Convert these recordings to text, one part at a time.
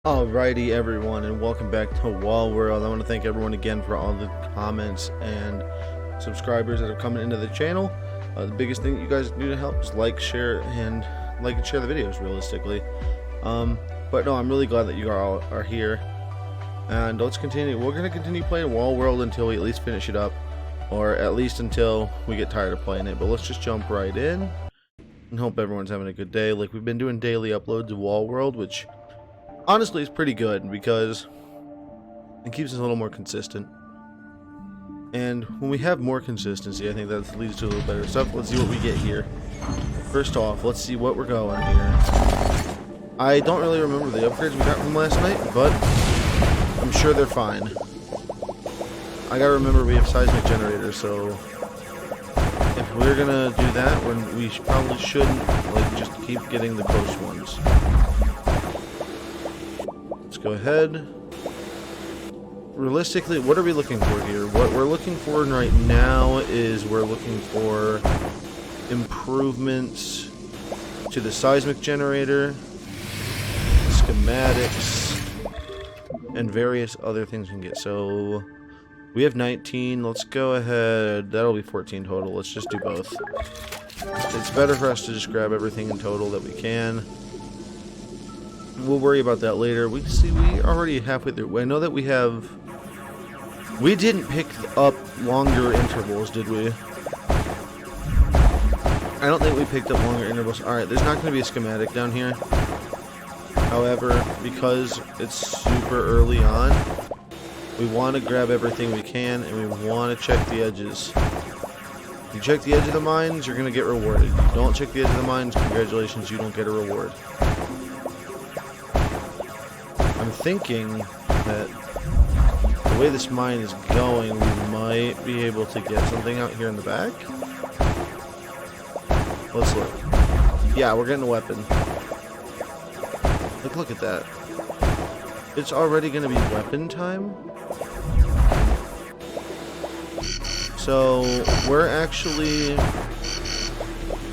Alrighty everyone, and welcome back to Wall World. I want to thank everyone again for all the comments and subscribers that are coming into the channel. The biggest thing that you guys do to help is like, share, and share the videos realistically. But no, I'm really glad that you all are here. And let's continue. We're going to continue playing Wall World until we at least finish it up. Or at least until we get tired of playing it. But let's just jump right in. And hope everyone's having a good day. Like, we've been doing daily uploads of Wall World, which honestly, it's pretty good because it keeps us a little more consistent. And when we have more consistency, I think that leads to a little better stuff. Let's see what we get here. First off, let's see what we're going here. I don't really remember the upgrades we got from last night, but I'm sure they're fine. I gotta remember we have seismic generators, so if we're gonna do that, we probably shouldn't just keep getting the close ones. Go ahead. Realistically, what are we looking for here? What we're looking for right now is we're looking for improvements to the seismic generator, schematics, and various other things we can get. So we have 19. Let's go ahead. That'll be 14 total. Let's just do both. It's better for us to just grab everything in total that we can. We'll worry about that later. We already halfway through. I know that we didn't pick up longer intervals, did we? I don't think we picked up longer intervals. Alright, there's not going to be a schematic down here. However, because it's super early on, we want to grab everything we can, and we want to check the edges. If you check the edge of the mines, you're going to get rewarded. If you don't check the edge of the mines, congratulations, you don't get a reward. I'm thinking that the way this mine is going, we might be able to get something out here in the back. Let's look. Yeah, we're getting a weapon. Look at that. It's already going to be weapon time. So we're actually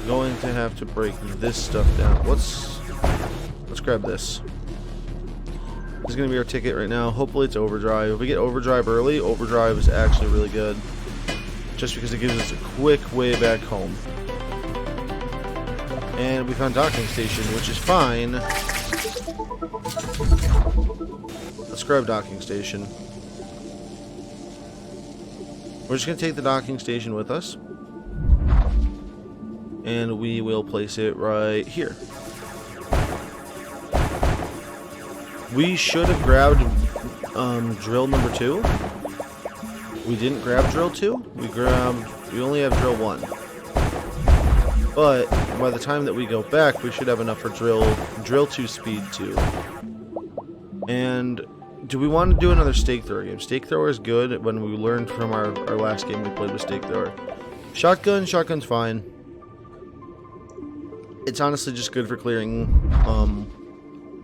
going to have to break this stuff down. Let's grab this. This is going to be our ticket right now. Hopefully it's overdrive. If we get overdrive early, overdrive is actually really good. Just because it gives us a quick way back home. And we found docking station, which is fine. Let's grab docking station. We're just going to take the docking station with us. And we will place it right here. We should have grabbed drill number 2. We didn't grab drill 2. We only have drill 1. But by the time that we go back, we should have enough for drill 2 speed 2. And do we want to do another stake thrower game? Stake thrower is good when we learned from our last game we played with stake thrower. Shotgun's fine. It's honestly just good for clearing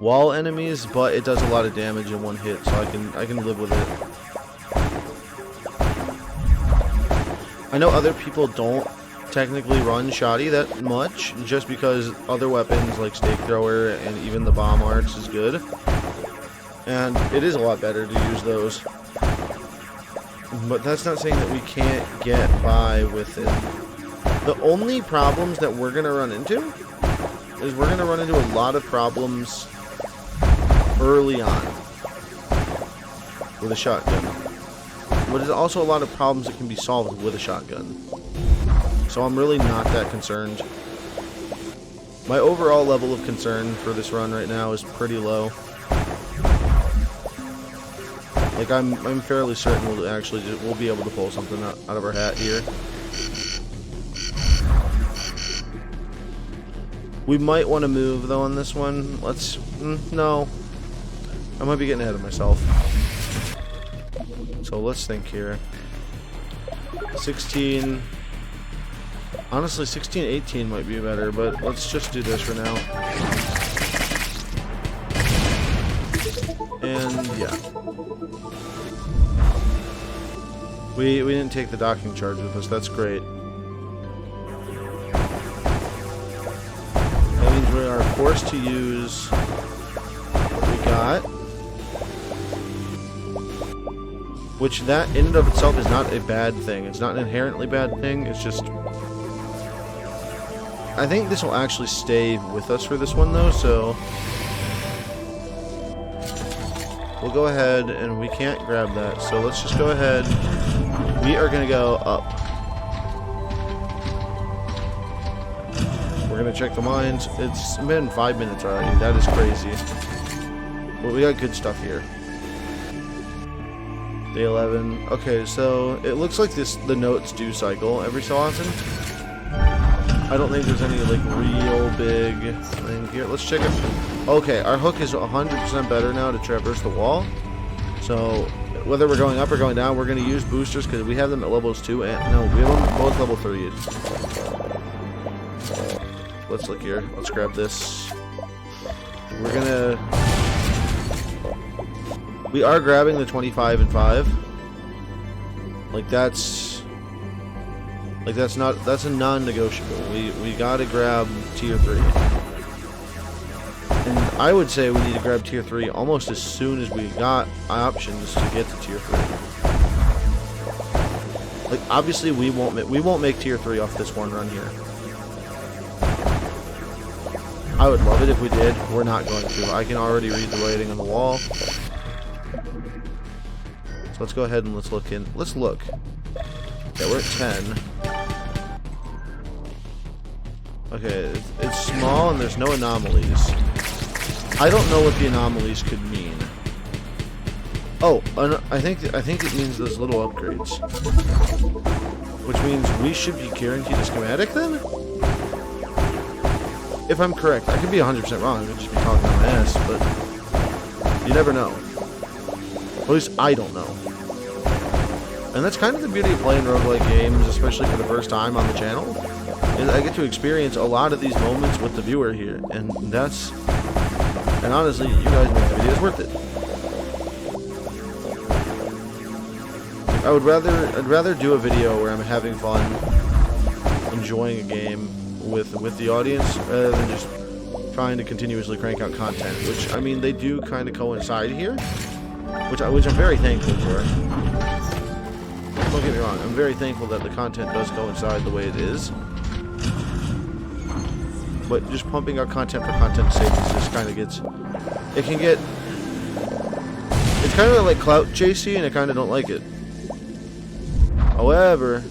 wall enemies, but it does a lot of damage in one hit, so I can live with it. I know other people don't technically run shoddy that much, just because other weapons like stake thrower and even the bomb arcs is good, and it is a lot better to use those. But that's not saying that we can't get by with it. The only problems that we're gonna run into is we're gonna run into a lot of problems early on with a shotgun, but there's also a lot of problems that can be solved with a shotgun, so I'm really not that concerned. My overall level of concern for this run right now is pretty low. Like, I'm fairly certain we'll be able to pull something out of our hat here. We might want to move though on this one. No. I might be getting ahead of myself. So let's think here. 16. Honestly, 16, 18 might be better, but let's just do this for now. And yeah. We didn't take the docking charge with us. That's great. That means we are forced to use what we got. which that in and of itself is not a bad thing. It's not an inherently bad thing. It's just, I think this will actually stay with us for this one though, so we'll go ahead, and we can't grab that, so let's just go ahead. We are gonna go up. We're gonna check the mines. It's been 5 minutes already. That is crazy. But we got good stuff here. Day 11. Okay, so it looks like the notes do cycle every so often. I don't think there's any like real big thing here. Let's check it. Okay, our hook is 100% better now to traverse the wall. So whether we're going up or going down, we're going to use boosters because we have them at levels 2 and no, we have them both level 3. Let's look here. Let's grab this. We are grabbing the 25 and 5. That's a non-negotiable. We gotta grab tier 3. And I would say we need to grab tier 3 almost as soon as we got options to get to tier 3. Like, obviously we won't make tier 3 off this one run here. I would love it if we did. We're not going to. I can already read the writing on the wall. So let's go ahead and let's look in. Let's look. Yeah, we're at 10. Okay, it's small and there's no anomalies. I don't know what the anomalies could mean. Oh, I think it means those little upgrades. Which means we should be guaranteed a schematic then? If I'm correct. I could be 100% wrong. I could just be talking on my ass, but you never know. At least I don't know. And that's kind of the beauty of playing roguelike games, especially for the first time on the channel, is I get to experience a lot of these moments with the viewer here, and honestly, you guys make the videos worth it. I'd rather do a video where I'm having fun, enjoying a game with the audience, rather than just trying to continuously crank out content, which, I mean, they do kind of coincide here, which I'm very thankful for. Don't get me wrong, I'm very thankful that the content does coincide the way it is. But just pumping out content for content's sake just kind of gets... It's kind of like clout chasey, and I kind of don't like it. However,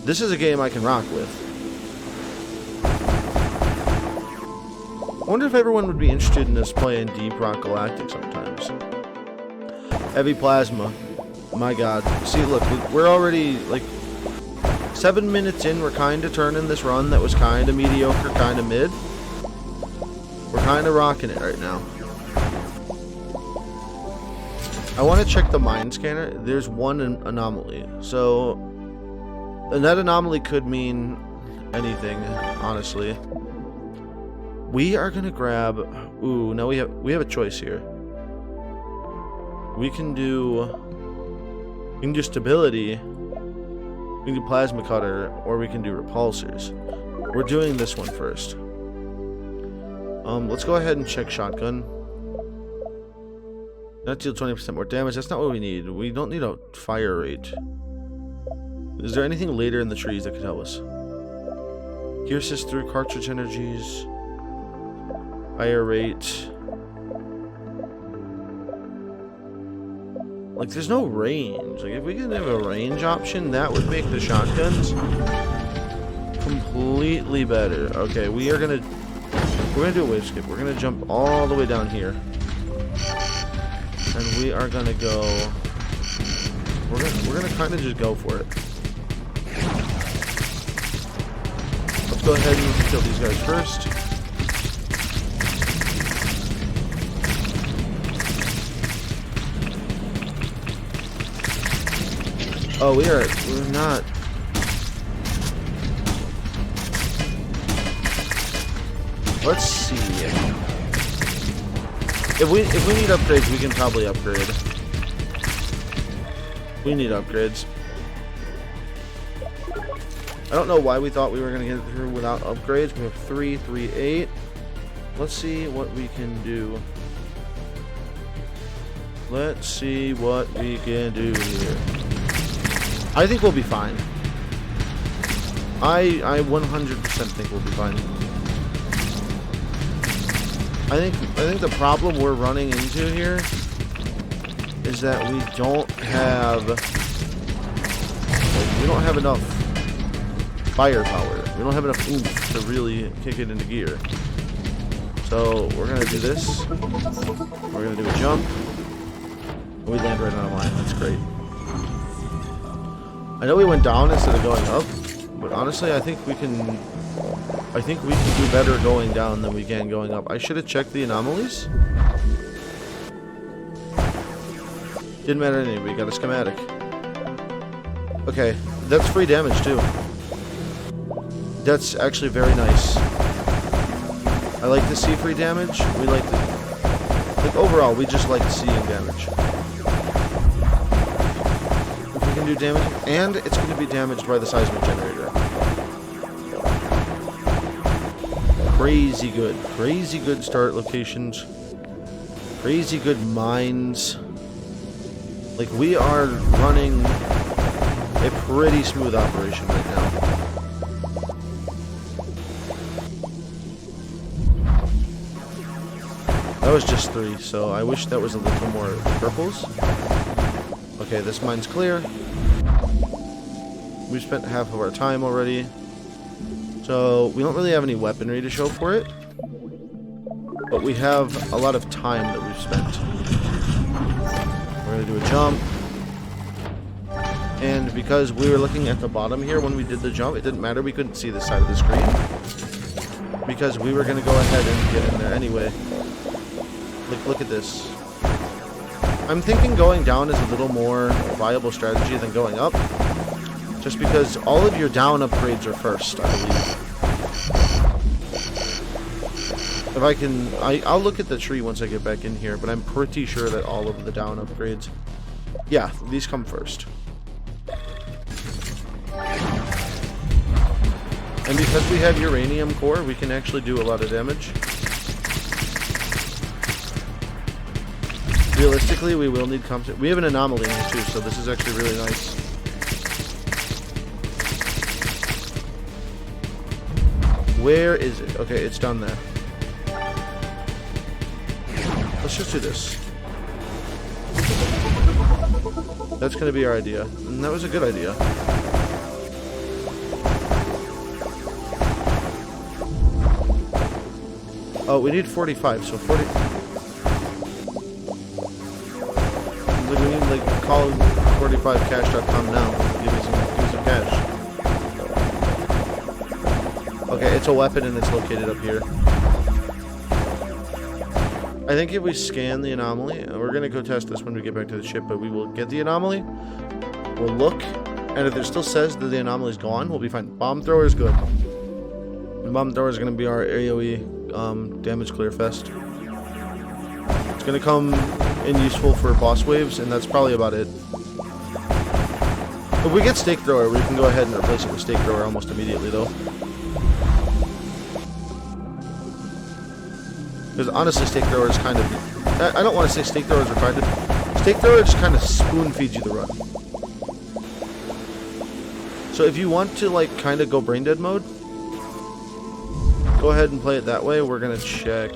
this is a game I can rock with. I wonder if everyone would be interested in us playing Deep Rock Galactic sometimes. Heavy Plasma. My god. See, look, we're already, like, 7 minutes in. We're kind of turning this run that was kind of mediocre, kind of mid. We're kind of rocking it right now. I want to check the mine scanner. There's one anomaly. So, and that anomaly could mean anything, honestly. We are going to grab... Ooh, now we have a choice here. We can do stability, we can do plasma cutter, or we can do repulsors. We're doing this one first. Let's go ahead and check shotgun. That deal 20% more damage. That's not what we need. We don't need a fire rate. Is there anything later in the trees that could help us? Pierces through cartridge energies. Fire rate. Like, there's no range. Like, if we could have a range option, that would make the shotguns completely better. Okay, we're gonna do a wave skip. We're gonna jump all the way down here, and we are gonna go. We're gonna kind of just go for it. Let's go ahead and kill these guys first. Oh, we're not. Let's see. If we need upgrades, we can probably upgrade. We need upgrades. I don't know why we thought we were gonna get through without upgrades. We have 3, 3, 8. Let's see what we can do. Let's see what we can do here. I think we'll be fine. I 100% think we'll be fine. I think the problem we're running into here is that we don't have enough firepower. We don't have enough oomph to really kick it into gear. So we're gonna do this. We're gonna do a jump. We land right on a line. That's great. I know we went down instead of going up, but honestly, I think we can do better going down than we can going up. I should have checked the anomalies. Didn't matter anyway. We got a schematic. Okay, that's free damage too. That's actually very nice. I like to see free damage. We like to, like overall, we just like seeing damage. If we can do damage, and it's going to be damaged by the seismic generator. Crazy good start locations. Crazy good mines. Like we are running a pretty smooth operation right now. That was just 3, so I wish that was a little more purples. Okay, this mine's clear. We've spent half of our time already. So, we don't really have any weaponry to show for it. But we have a lot of time that we've spent. We're going to do a jump. And because we were looking at the bottom here when we did the jump, it didn't matter. We couldn't see the side of the screen. Because we were going to go ahead and get in there anyway. Look at this. I'm thinking going down is a little more viable strategy than going up. Just because all of your down upgrades are first, I believe. If I can... I'll look at the tree once I get back in here, but I'm pretty sure that all of the down upgrades... Yeah, these come first. And because we have uranium core, we can actually do a lot of damage. Realistically, we will need we have an anomaly in here too, so this is actually really nice. Where is it? Okay, it's down there. Let's just do this. That's going to be our idea. And that was a good idea. Oh, we need 45, so 40... We need, like, call 45cash.com now. Give me some cash. Okay, it's a weapon and it's located up here. I think if we scan the anomaly, we're going to go test this when we get back to the ship, but we will get the anomaly. We'll look, and if it still says that the anomaly is gone, we'll be fine. Bomb thrower is good. And bomb thrower is going to be our AoE damage clear fest. It's going to come in useful for boss waves, and that's probably about it. If we get stake thrower, we can go ahead and replace it with stake thrower almost immediately, though. Because honestly, stake thrower is kind of... I don't want to say stake thrower is required. Stake thrower just kind of spoon feeds you the run. So if you want to, like, kind of go brain dead mode, go ahead and play it that way. We're going to check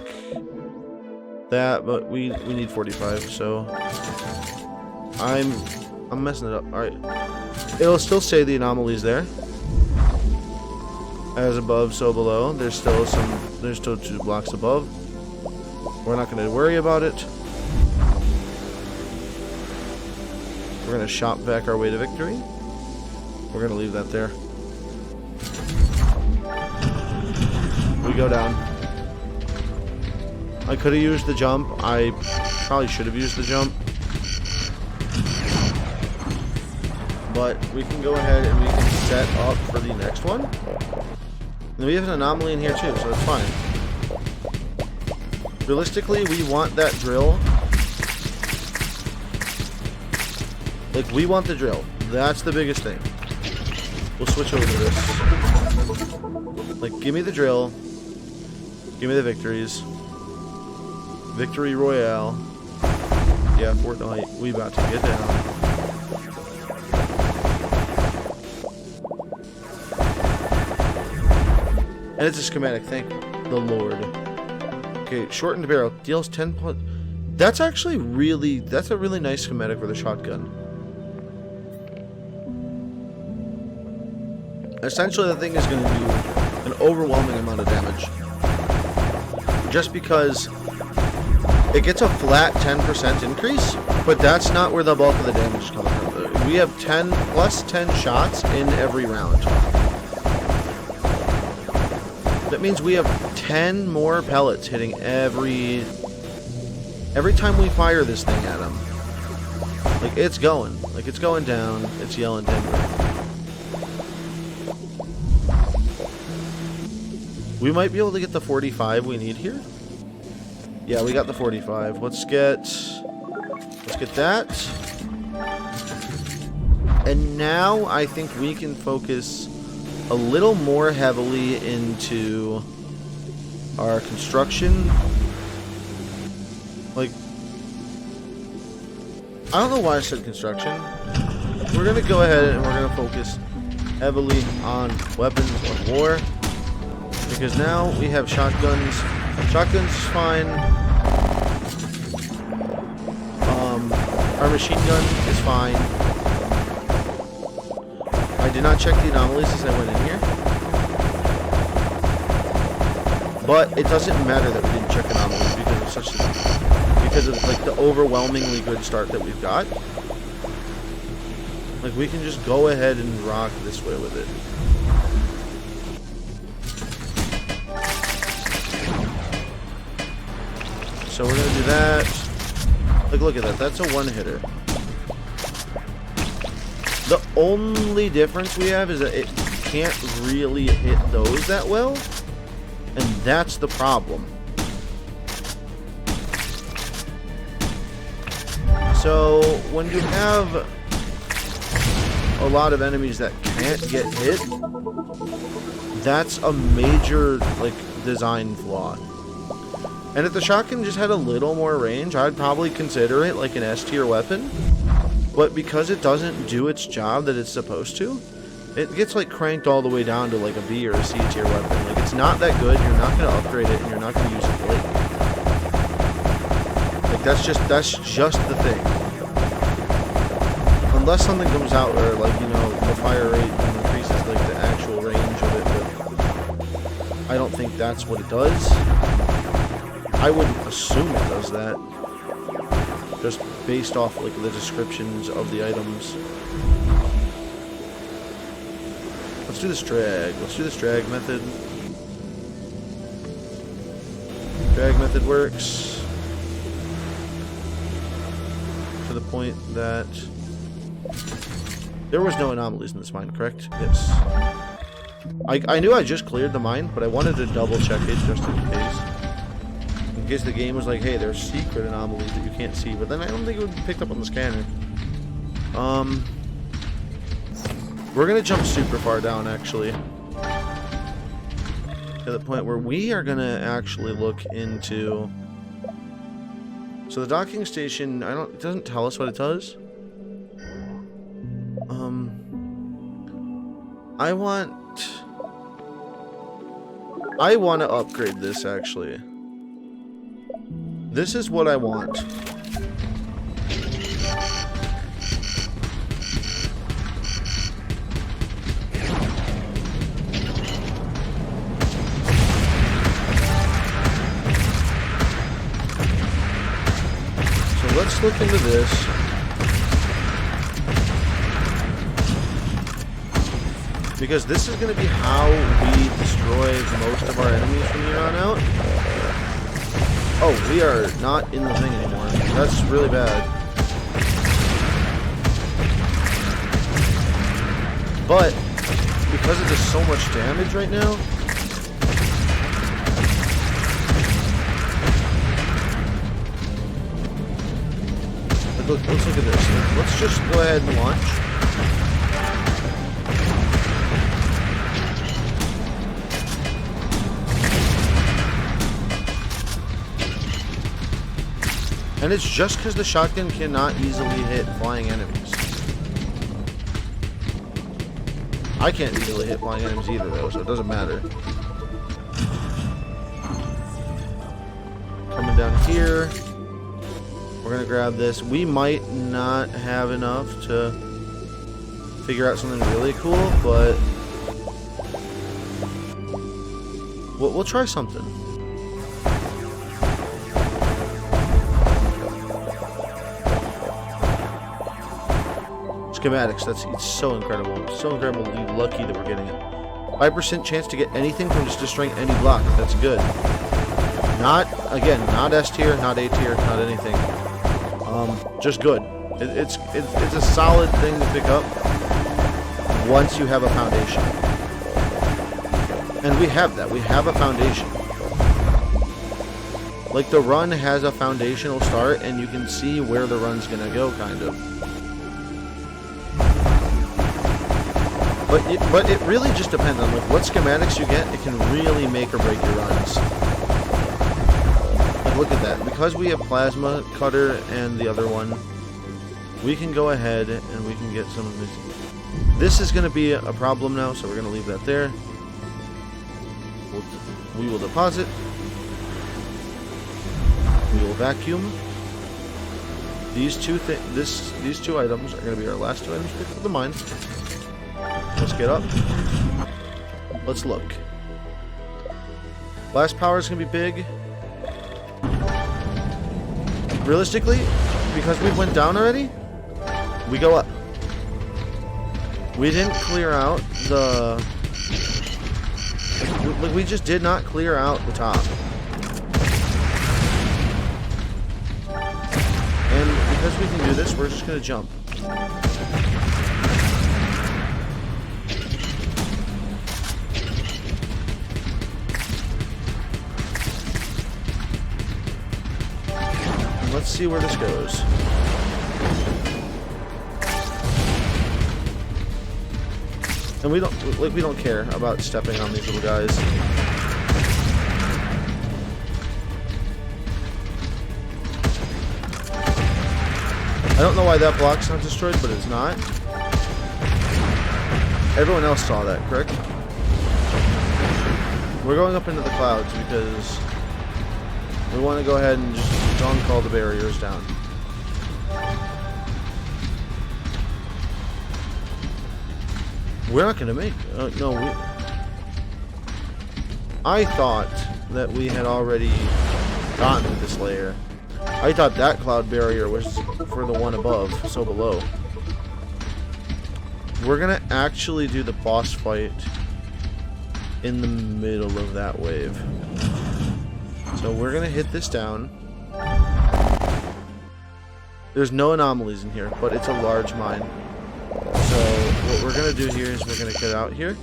that, but we need 45, so... I'm messing it up. Alright. It'll still say the anomaly's there. As above, so below. There's still 2 blocks above. We're not going to worry about it. We're going to shop back our way to victory. We're going to leave that there. We go down. I could have used the jump. I probably should have used the jump. But we can go ahead and we can set up for the next one. And we have an anomaly in here too, so it's fine. Realistically, we want that drill. Like, we want the drill. That's the biggest thing. We'll switch over to this. Like, give me the drill. Give me the victories. Victory Royale. yeah, Fortnite, we about to get down. And it's a schematic, thank the Lord. Okay, shortened barrel, deals 10 plus. That's actually really, that's a really nice schematic for the shotgun. Essentially, the thing is going to do an overwhelming amount of damage. Just because it gets a flat 10% increase, but that's not where the bulk of the damage is coming from. We have 10 plus 10 shots in every round. That means we have 10 more pellets hitting every time we fire this thing at him. Like, it's going down, it's yelling timber. We might be able to get the 45 we need here. Yeah, we got the 45. Let's get that. And now I think we can focus a little more heavily into our construction. Like, I don't know why I said construction. We're going to go ahead and we're going to focus heavily on weapons of war. Because now we have shotguns. Shotguns is fine. Our machine gun is fine. I did not check the anomalies as I went in here. But it doesn't matter that we didn't check anomalies because of like the overwhelmingly good start that we've got. Like, we can just go ahead and rock this way with it. So we're gonna do that. Like, look at that. That's a one-hitter. The only difference we have is that it can't really hit those that well, and that's the problem. So when you have a lot of enemies that can't get hit, that's a major, like, design flaw. And if the shotgun just had a little more range, I'd probably consider it like an S tier weapon. But because it doesn't do its job that it's supposed to, it gets like cranked all the way down to like a B or a C tier weapon. Like, it's not that good, you're not going to upgrade it, and you're not going to use it late. Like, that's just the thing. Unless something comes out where, like, you know, the fire rate increases like the actual range of it, but I don't think that's what it does. I wouldn't assume it does that, just based off like the descriptions of the items. Let's do this drag. Let's do this drag method. Drag method works to the point that there was no anomalies in this mine, correct? Yes. I knew I just cleared the mine, but I wanted to double check it just in case. In case the game was like, hey, there's secret anomalies that you can't see, but then I don't think it would be picked up on the scanner. We're gonna jump super far down, actually, to the point where we are gonna actually look into. So the docking station, it doesn't tell us what it does. I want to upgrade this, actually. This is what I want. So let's look into this. Because this is going to be how we destroy most of our enemies from here on out. Oh, we are not in the thing anymore. That's really bad. But because it does so much damage right now, let's look at this. Let's just go ahead and launch. And it's just because the shotgun cannot easily hit flying enemies. I can't easily hit flying enemies either, though, so it doesn't matter. Coming down here. We're going to grab this. We might not have enough to figure out something really cool, but we'll try something. Schematics, it's so incredible. So incredibly lucky that we're getting it. 5% chance to get anything from just destroying any block. That's good. Not, again, not S tier, not A tier, not anything. Just good. It's a solid thing to pick up once you have a foundation. And we have that. We have a foundation. Like, the run has a foundational start, and you can see where the run's gonna go, kind of. But it really just depends on like what schematics you get. It can really make or break your runs. Like, look at that. Because we have Plasma Cutter and the other one, we can go ahead and we can get some of this. This is going to be a problem now, so we're going to leave that there. We will deposit. We will vacuum. These two items are going to be our last two items picked up the mine. Let's get up. Let's look. Blast power is going to be big. Realistically, because we went down already, we go up. We didn't clear out the... Like, we just did not clear out the top. And because we can do this, we're just going to jump. Let's see where this goes. And we don't care about stepping on these little guys. I don't know why that block's not destroyed, but it's not. Everyone else saw that, correct? We're going up into the clouds because we want to go ahead and just dunk all the barriers down. We're not going to make... no, I thought that we had already gotten to this layer. I thought that cloud barrier was for the one above, so below. We're going to actually do the boss fight in the middle of that wave. So we're going to hit this down. There's no anomalies in here, but it's a large mine. So what we're going to do here is we're going to get out here.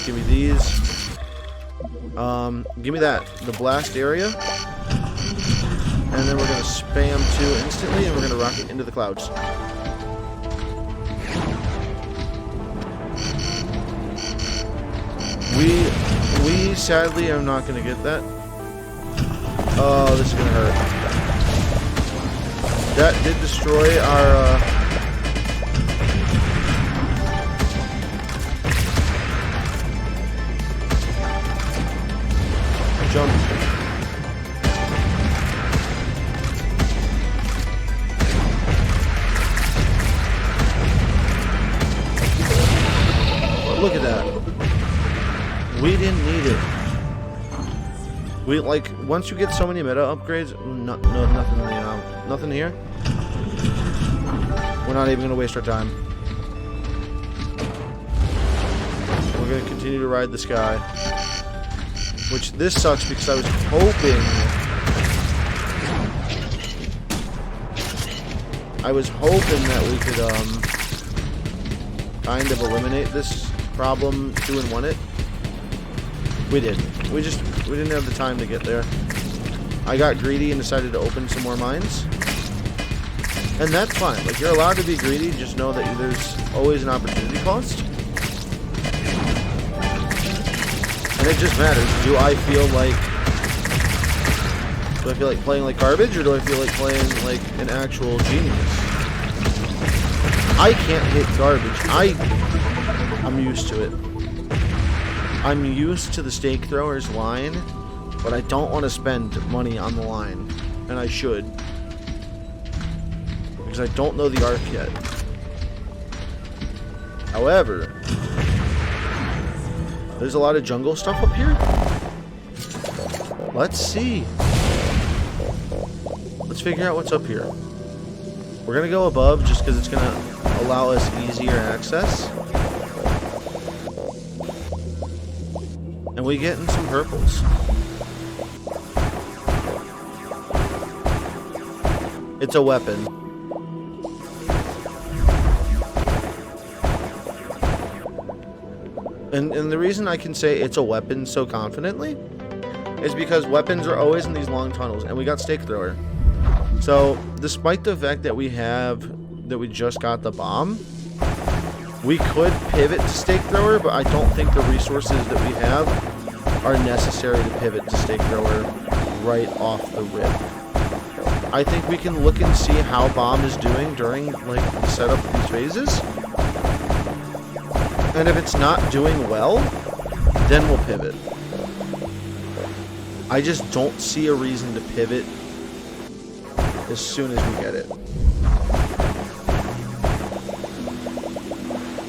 Give me these. Give me that. The blast area. And then we're going to spam 2 instantly, and we're going to rocket into the clouds. We sadly are not going to get that. Oh, this is going to hurt. That did destroy our... jump. Look at that. We didn't need it. We, like, once you get so many meta upgrades, nothing here. We're not even going to waste our time. We're going to continue to ride the sky. Which, this sucks because I was hoping... that we could, kind of eliminate this problem 2-in-1 it. We didn't. We didn't have the time to get there. I got greedy and decided to open some more mines. And that's fine. Like, you're allowed to be greedy, just know that there's always an opportunity cost. And it just matters. Do I feel like Do I feel like playing like garbage, or do I feel like playing like an actual genius? I can't hit garbage. I'm used to it. I'm used to the stake throwers line, but I don't want to spend money on the line, and I should, because I don't know the arc yet. However, there's a lot of jungle stuff up here. Let's see. Let's figure out what's up here. We're gonna go above just because it's gonna allow us easier access. And we get in some purples. It's a weapon. And the reason I can say it's a weapon so confidently is because weapons are always in these long tunnels, and we got stake thrower. So, despite the fact that we just got the bomb, we could pivot to stake thrower, but I don't think the resources that we have are necessary to pivot to stake thrower right off the rip. I think we can look and see how bomb is doing during like the setup of these phases. And if it's not doing well, then we'll pivot. I just don't see a reason to pivot as soon as we get it.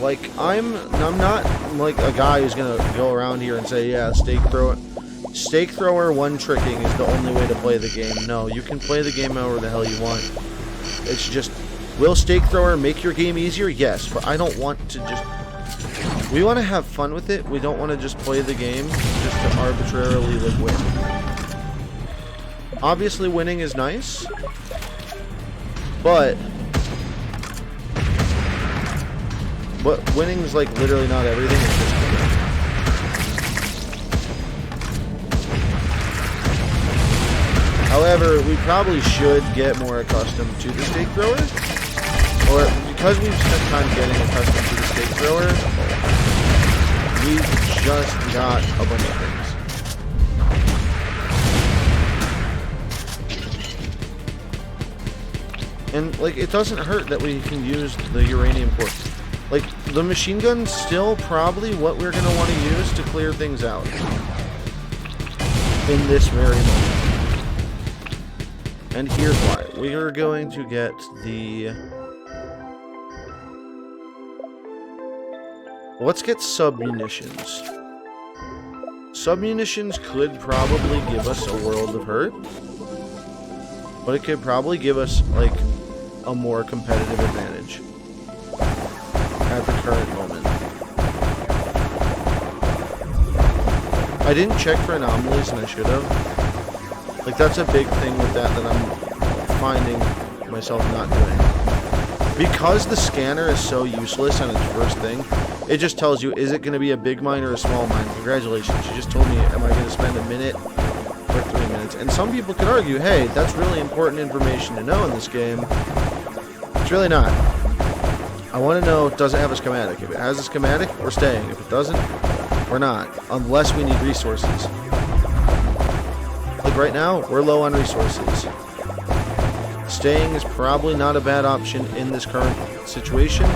Like, I'm not like a guy who's gonna go around here and say, yeah, stake thrower one tricking is the only way to play the game. No, you can play the game however the hell you want. It's just, will stake thrower make your game easier? Yes, but I don't want to just... We want to have fun with it. We don't want to just play the game just to arbitrarily like win. Obviously winning is nice, but winning is like literally not everything. It's just winning. However, we probably should get more accustomed to the stake thrower, or because we've spent time getting accustomed to the stake thrower, we've just got a bunch of things. And, like, it doesn't hurt that we can use the uranium core. Like, the machine gun's still probably what we're going to want to use to clear things out. In this very moment. And here's why. We are going to get the... Let's get sub-munitions. Sub-munitions could probably give us a world of hurt. But it could probably give us, like, a more competitive advantage at the current moment. I didn't check for anomalies, and I should have. Like, that's a big thing with that I'm finding myself not doing. Because the scanner is so useless on its first thing, it just tells you, is it going to be a big mine or a small mine? Congratulations, you just told me, am I going to spend a minute or 3 minutes? And some people could argue, hey, that's really important information to know in this game. It's really not. I want to know, does it have a schematic? If it has a schematic, we're staying. If it doesn't, we're not. Unless we need resources. Like right now, we're low on resources. Staying is probably not a bad option in this current situation.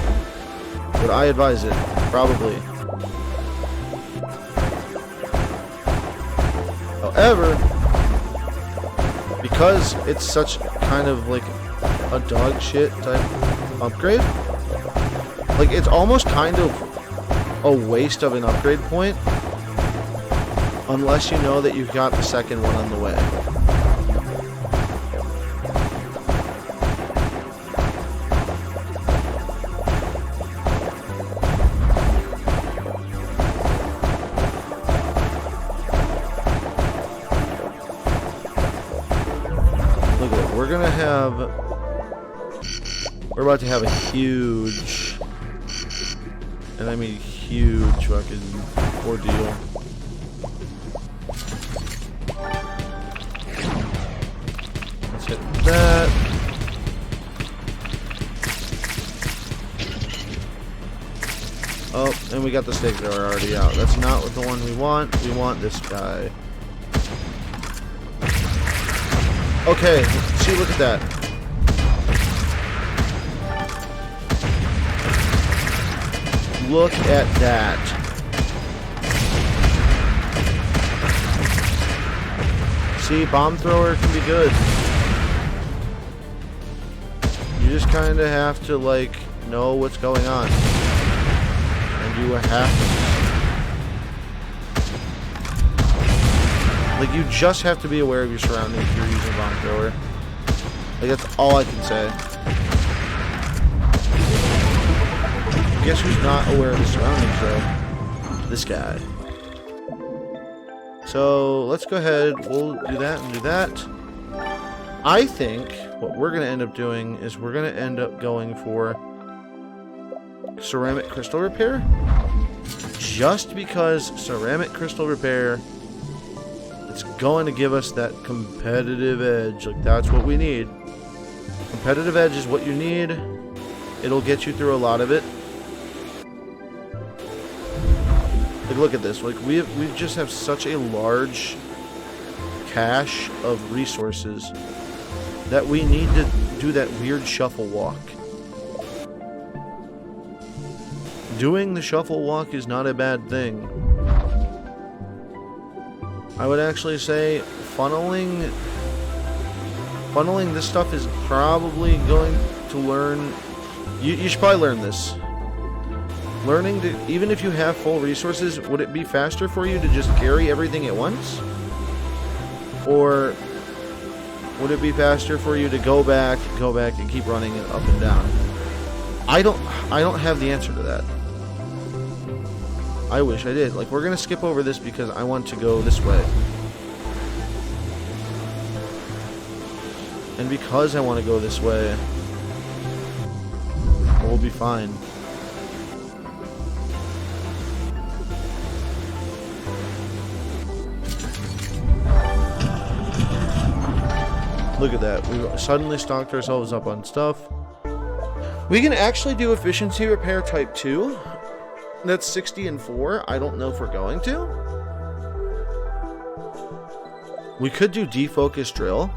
Would I advise it? Probably. However, because it's such kind of like a dog shit type upgrade, like it's almost kind of a waste of an upgrade point unless you know that you've got the second one on the way. We're about to have a huge, and I mean huge fucking ordeal. Let's hit that. Oh, and we got the stake thrower already out. That's not the one we want. We want this guy. Okay, see, look at that. Look at that. See, bomb thrower can be good. You just kind of have to, like, know what's going on. And you have to. Like, you just have to be aware of your surroundings if you're using bomb thrower. Like, that's all I can say. Guess who's not aware of the surroundings, though? This guy. So, let's go ahead. We'll do that and do that. I think what we're going to end up doing is we're going to end up going for ceramic crystal repair. Just because ceramic crystal repair, it's going to give us that competitive edge. Like, that's what we need. Competitive edge is what you need. It'll get you through a lot of it. Like, look at this. Like, we just have such a large cache of resources that we need to do that weird shuffle walk. Doing the shuffle walk is not a bad thing. I would actually say funneling this stuff is probably going to learn. You should probably learn this. Learning to, even if you have full resources, would it be faster for you to just carry everything at once? Or would it be faster for you to go back and keep running it up and down? I don't have the answer to that. I wish I did. Like, we're gonna skip over this because I want to go this way. And because I want to go this way, we'll be fine. Look at that. We suddenly stocked ourselves up on stuff. We can actually do efficiency repair type 2. That's 60 and 4. I don't know if we're going to. We could do defocus drill.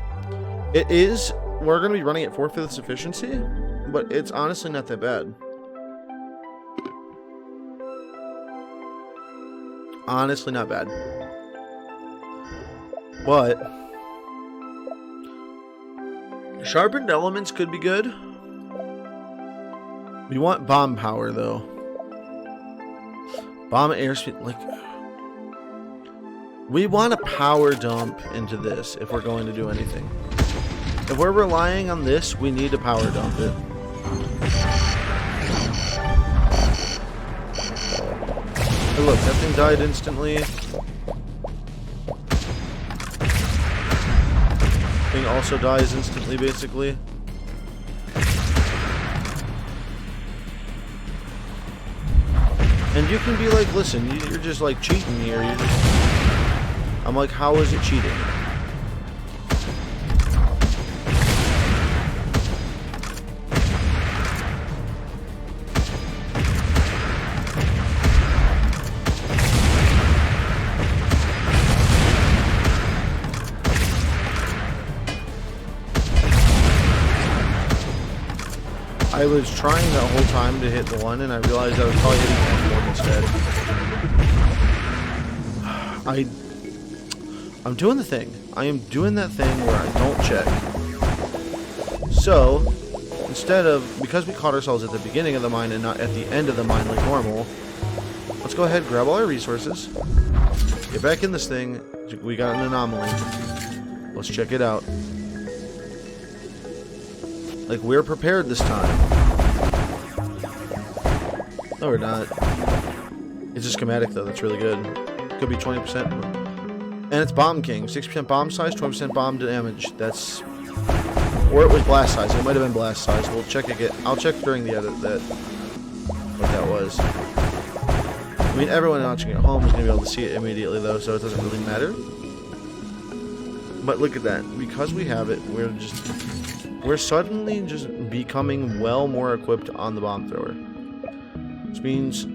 It is. We're going to be running at 4/5 efficiency, but it's honestly not that bad. Honestly, not bad. But sharpened elements could be good. We want bomb power, though. Bomb airspeed, like, we want a power dump into this if we're going to do anything. If we're relying on this, we need to power dump it. Hey, look, that thing died instantly. Thing also dies instantly, basically. And you can be like, listen, you're just like cheating here. You're just... I'm like, how is it cheating? I was trying that whole time to hit the one, and I realized I was probably hitting that one instead. I'm doing the thing. I am doing that thing where I don't check. So, instead of, because we caught ourselves at the beginning of the mine and not at the end of the mine like normal, let's go ahead and grab all our resources. Get back in this thing. We got an anomaly. Let's check it out. Like, we're prepared this time. No, we're not. It's a schematic, though. That's really good. Could be 20%. And it's Bomb King. 6% bomb size, 20% bomb damage. That's... Or it was blast size. It might have been blast size. We'll check again. I'll check during the edit what that was. I mean, everyone watching at home is going to be able to see it immediately, though, so it doesn't really matter. But look at that. Because we have it, we're suddenly just becoming well more equipped on the bomb thrower. Which means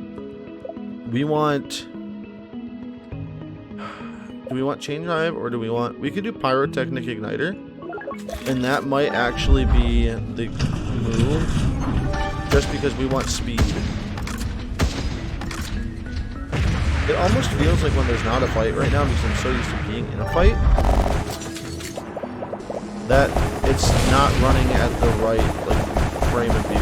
we want... Do we want chain drive or do we want... We could do pyrotechnic igniter. And that might actually be the move, just because we want speed. It almost feels like when there's not a fight right now, because I'm so used to being in a fight, that it's not running at the right, like, frame of view.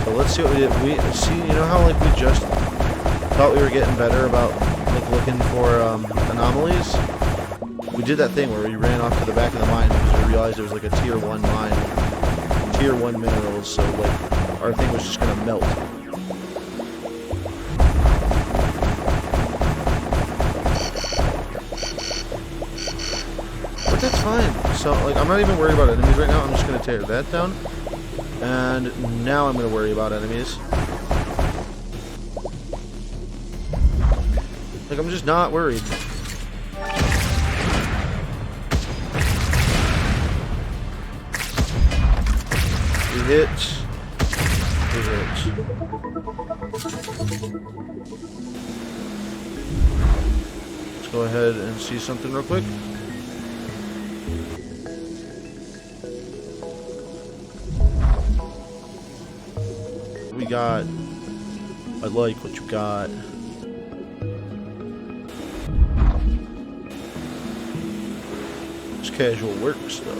So let's see what we did. We see, you know how, like, we just thought we were getting better about, like, looking for anomalies? We did that thing where we ran off to the back of the mine because we realized it was like a tier 1 mine. Tier 1 minerals, so like our thing was just gonna melt. But that's fine. So like I'm not even worried about enemies right now. I'm just gonna tear that down. And now I'm gonna worry about enemies. Like I'm just not worried. Hit. Let's go ahead and see something real quick. We got. I like what you got. It's casual work stuff.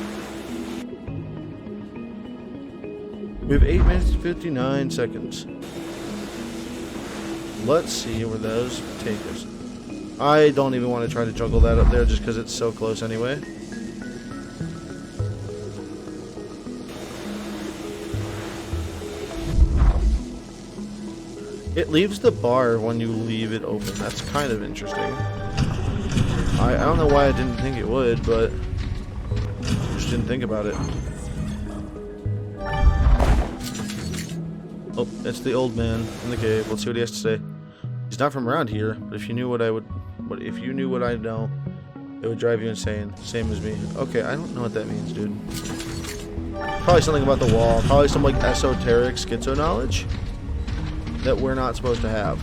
We have 8 minutes and 59 seconds. Let's see where those take us. I don't even want to try to juggle that up there just because it's so close anyway. It leaves the bar when you leave it open. That's kind of interesting. I don't know why I didn't think it would, but I just didn't think about it. Oh, it's the old man in the cave. Let's see what he has to say. He's not from around here, but if you knew what I would, if you knew what I know, it would drive you insane. Same as me. Okay, I don't know what that means, dude. Probably something about the wall. Probably some like esoteric schizo knowledge that we're not supposed to have.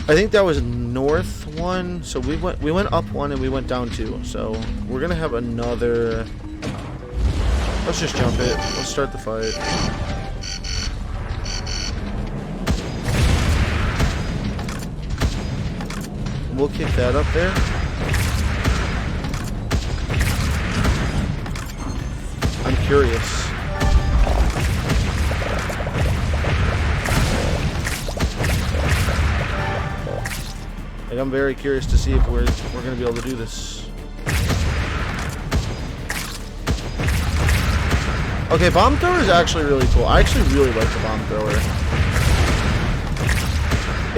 I think that was north one. So we went up one and we went down two. So we're gonna have another. Let's just jump it. Let's start the fight. We'll kick that up there. I'm curious. Like, I'm very curious to see if we're gonna be able to do this. Okay, bomb thrower is actually really cool. I actually really like the bomb thrower.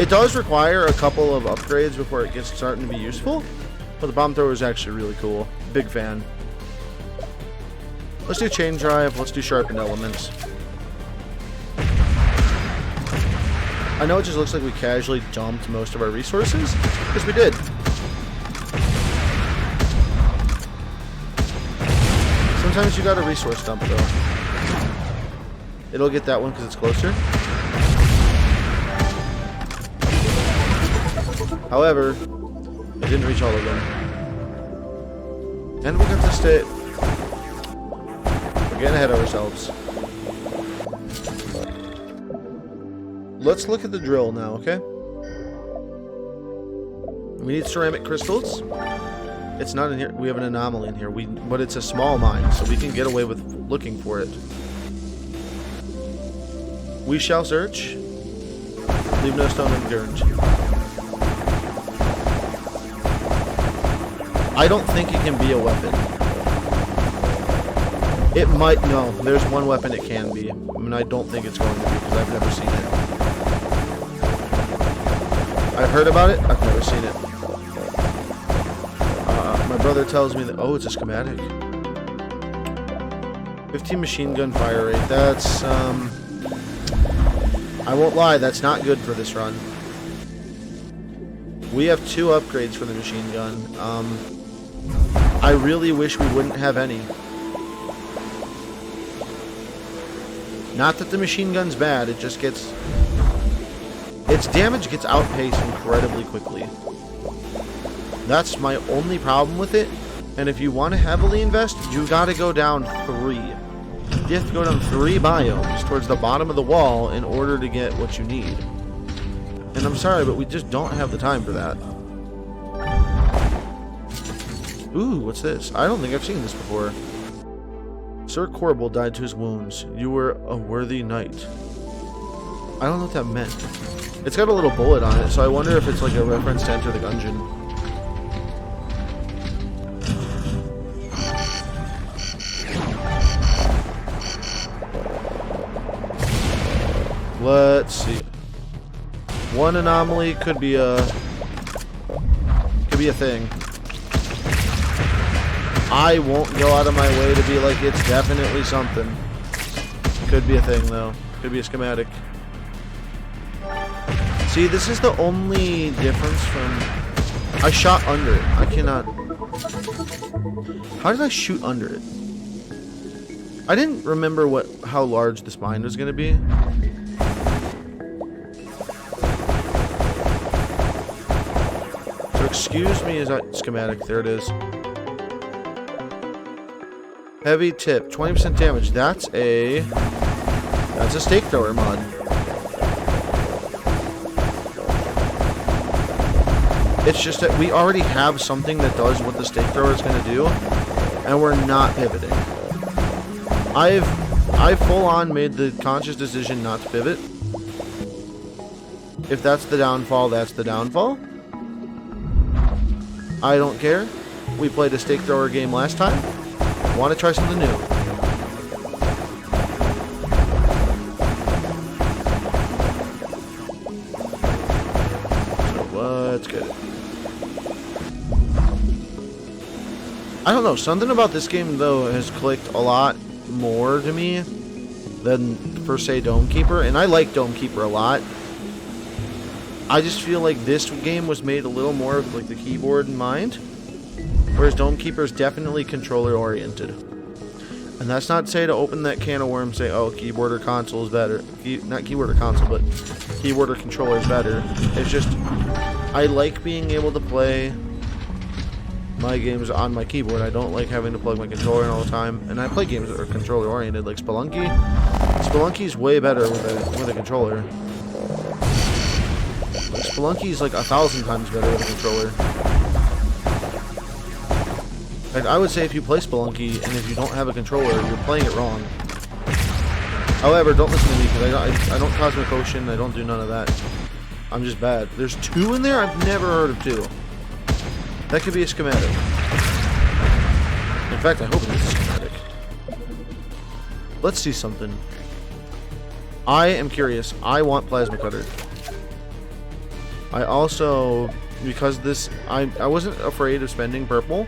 It does require a couple of upgrades before it gets starting to be useful, but the bomb thrower is actually really cool. Big fan. Let's do chain drive. Let's do sharpened elements. I know it just looks like we casually dumped most of our resources, because we did. Sometimes you got a resource dump though. It'll get that one because it's closer. However, it didn't reach all of them. And we got to stay. We're getting ahead of ourselves. Let's look at the drill now, okay? We need ceramic crystals. It's not in here. We have an anomaly in here. But it's a small mine, so we can get away with looking for it. We shall search. Leave no stone unturned. I don't think it can be a weapon. It might. No, there's one weapon it can be. I mean, I don't think it's going to be because I've never seen it. I've heard about it. I've never seen it. My brother tells me that, oh, it's a schematic. 15 machine gun fire rate. That's, I won't lie, that's not good for this run. We have 2 upgrades for the machine gun. I really wish we wouldn't have any. Not that the machine gun's bad, it just gets... its damage gets outpaced incredibly quickly. That's my only problem with it. And if you want to heavily invest, you gotta go down 3. You have to go down 3 biomes towards the bottom of the wall in order to get what you need. And I'm sorry, but we just don't have the time for that. Ooh, what's this? I don't think I've seen this before. Sir Corbel died to his wounds. You were a worthy knight. I don't know what that meant. It's got a little bullet on it, so I wonder if it's like a reference to Enter the Gungeon. Let's see. One anomaly could be a thing. I won't go out of my way to be like it's definitely something. Could be a thing though. Could be a schematic. See, this is the only difference from... I shot under it. I cannot... How did I shoot under it? I didn't remember how large this mine was going to be. So excuse me as I... Schematic, there it is. Heavy tip, 20% damage. That's a stake thrower mod. It's just that we already have something that does what the stake thrower is going to do, and we're not pivoting. I've full on made the conscious decision not to pivot. If that's the downfall, that's the downfall. I don't care. We played a stake thrower game last time. Want to try something new. So let's get it. I don't know, something about this game though has clicked a lot more to me than per se Dome Keeper, and I like Dome Keeper a lot. I just feel like this game was made a little more with like the keyboard in mind. Whereas Dome Keeper is definitely controller oriented. And that's not to say to open that can of worms, say, oh, keyboard or console is better. Not keyboard or console, but keyboard or controller is better. It's just, I like being able to play my games on my keyboard. I don't like having to plug my controller in all the time. And I play games that are controller oriented, like Spelunky. Spelunky's way better with a controller. Like, Spelunky's like 1,000 times better with a controller. Like, I would say if you play Spelunky and if you don't have a controller, you're playing it wrong. However, don't listen to me because I don't Cosmic Ocean, I don't do none of that. I'm just bad. There's 2 in there? I've never heard of 2. That could be a schematic. In fact, I hope it is a schematic. Let's see something. I am curious. I want Plasma Cutter. I also, because this, I wasn't afraid of spending purple.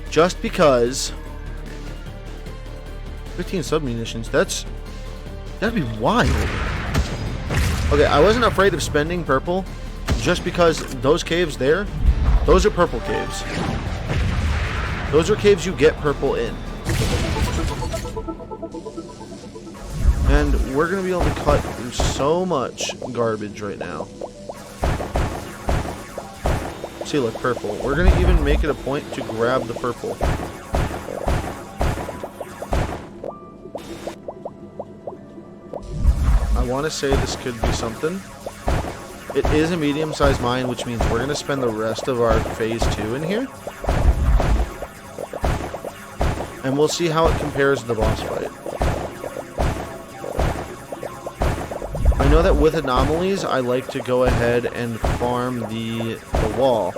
Just because 15 submunitions, that'd be wild. Okay, I wasn't afraid of spending purple just because those caves there, those are purple caves. Those are caves you get purple in. And we're going to be able to cut through so much garbage right now. See, look, purple. We're going to even make it a point to grab the purple. I want to say this could be something. It is a medium-sized mine, which means we're going to spend the rest of our phase 2 in here. And we'll see how it compares to the boss fight. I know that with anomalies, I like to go ahead and farm the wall.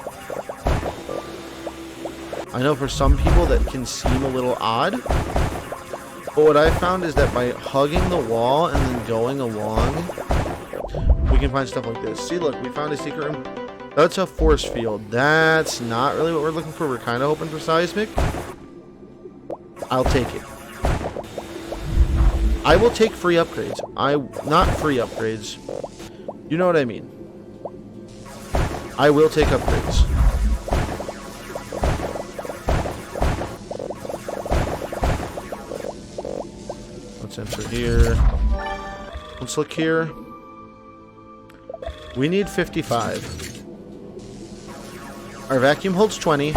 I know for some people that can seem a little odd, but what I found is that by hugging the wall and then going along, we can find stuff like this. See, look, we found a secret room. That's a force field. That's not really what we're looking for. We're kind of hoping for seismic. I'll take it. I will take free upgrades. Not free upgrades. You know what I mean. I will take upgrades. Sensor here. Let's look here. We need 55. Our vacuum holds 20.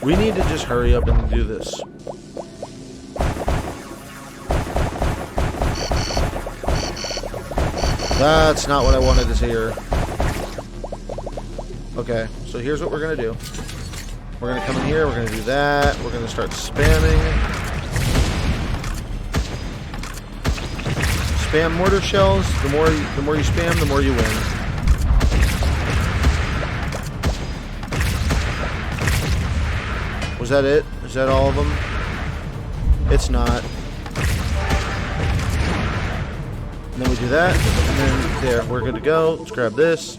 We need to just hurry up and do this. That's not what I wanted to hear. Okay, so here's what we're going to do. We're going to come in here, we're going to do that, we're going to start spamming. Spam mortar shells. The more you spam, the more you win. Was that it? Is that all of them? It's not. And then we do that, and then there, we're good to go. Let's grab this.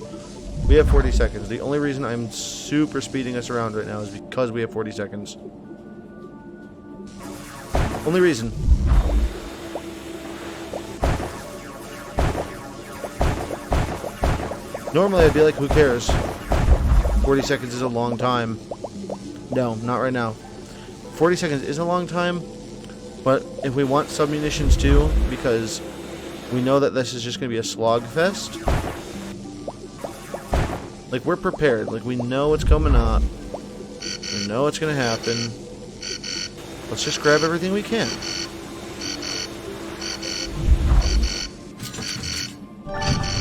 We have 40 seconds. The only reason I'm super speeding us around right now is because we have 40 seconds. Only reason. Normally I'd be like, who cares? 40 seconds is a long time. No, not right now. 40 seconds is a long time, but if we want submunitions too, because we know that this is just going to be a slog fest. Like, we're prepared. Like, we know what's coming up. We know what's going to happen. Let's just grab everything we can.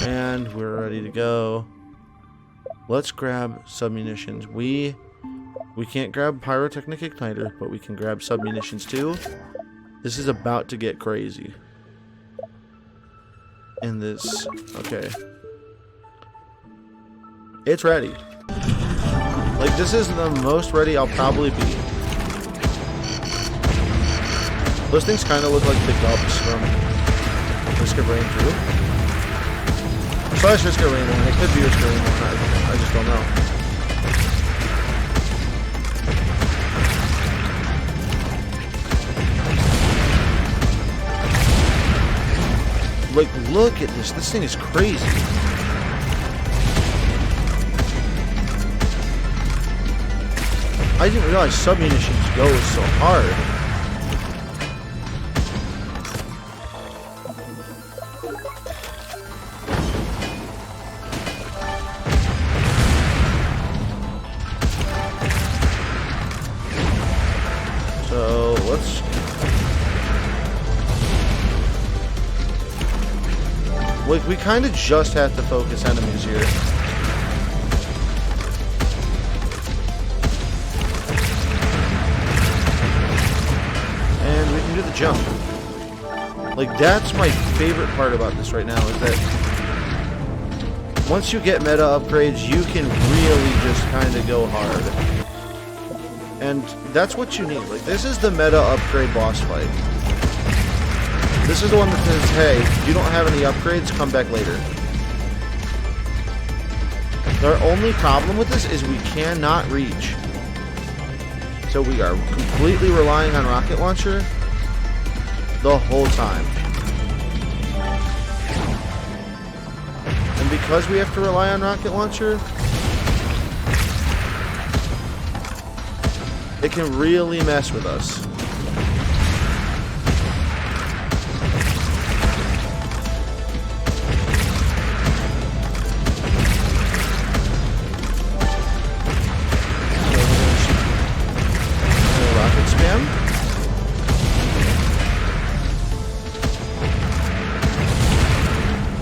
And we're ready to go. Let's grab submunitions. We can't grab pyrotechnic igniter, but we can grab submunitions too. This is about to get crazy. In this, okay. It's ready. Like, this is the most ready I'll probably be. Those things kind of look like the gulps from Risk of Rain 2. Slash Risk of Rain 1. It could be Risk of Rain 1. I just don't know. Like, look at this. This thing is crazy. I didn't realize submunitions go so hard. So, let's... Like, we kind of just have to focus enemies here. And we can do the jump. Like, that's my favorite part about this right now, is that once you get meta upgrades, you can really just kind of go hard. And that's what you need. Like, this is the meta upgrade boss fight. This is the one that says, hey, if you don't have any upgrades, come back later. Our only problem with this is we cannot reach. So we are completely relying on rocket launcher the whole time. And because we have to rely on rocket launcher, it can really mess with us.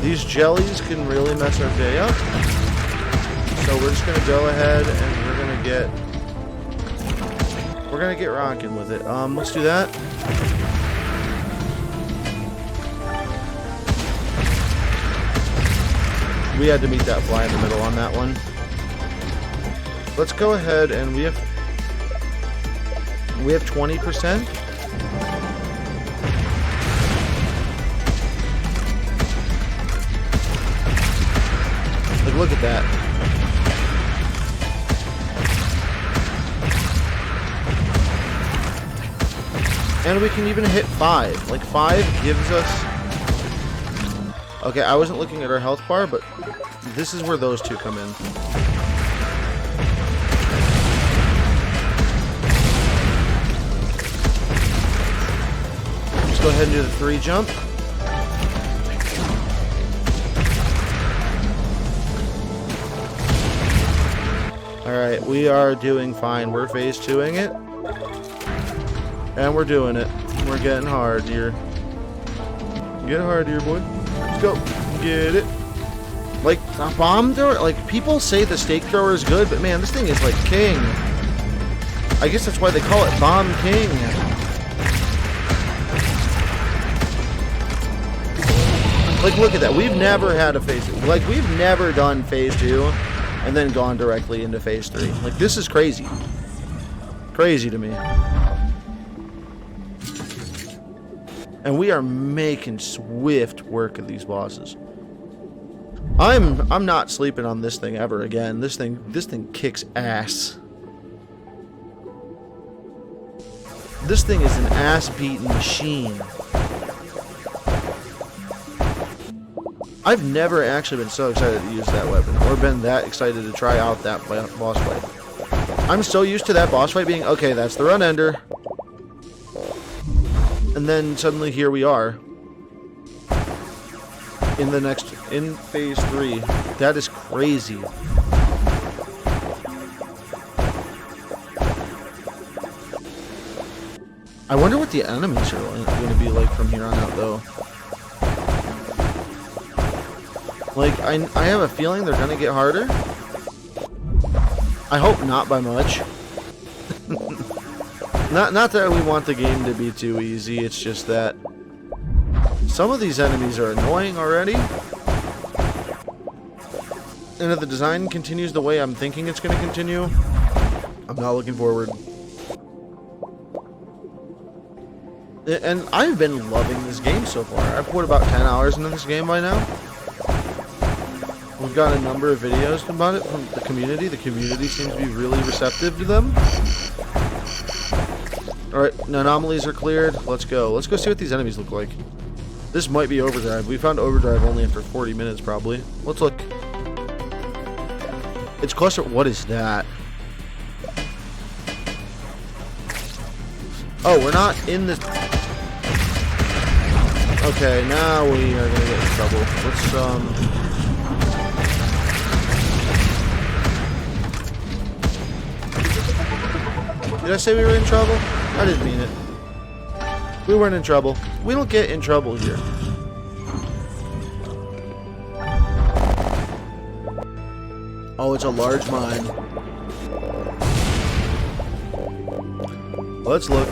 These jellies can really mess our day up. So we're just gonna go ahead and we're gonna get rocking with it. Let's do that. We had to meet that fly in the middle on that one. Let's go ahead and we have 20%. Like, look at that. And we can even hit 5. Like, 5 gives us Okay, I wasn't looking at our health bar, but this is where those two come in. Let's go ahead and do the 3 jump. Alright, we are doing fine. We're phase 2ing it. And we're doing it. We're getting hard here. Get hard here, boy. Let's go. Get it. Like, a bomb thrower? Like, people say the stake thrower is good, but man, this thing is like king. I guess that's why they call it Bomb King. Like, look at that. We've never had a phase 2. Like, we've never done phase 2 and then gone directly into phase 3. Like, this is crazy. Crazy to me. And we are making swift work of these bosses. I'm not sleeping on this thing ever again. This thing kicks ass. This thing is an ass-beating machine. I've never actually been so excited to use that weapon, or been that excited to try out that boss fight. I'm so used to that boss fight being, okay, that's the run ender. And then suddenly here we are. In phase 3. That is crazy. I wonder what the enemies are going to be like from here on out, though. Like, I have a feeling they're going to get harder. I hope not by much. Not that we want the game to be too easy, it's just that some of these enemies are annoying already. And if the design continues the way I'm thinking it's going to continue, I'm not looking forward. And I've been loving this game so far. I've put about 10 hours into this game by now. We've got a number of videos about it from the community. The community seems to be really receptive to them. Alright, anomalies are cleared. Let's go. Let's go see what these enemies look like. This might be Overdrive. We found Overdrive only after 40 minutes, probably. Let's look. It's cluster. What is that? Oh, we're not in this. Okay, now we are gonna get in trouble. Let's Did I say we were in trouble? I didn't mean it. We weren't in trouble. We don't get in trouble here. Oh, it's a large mine. Let's look.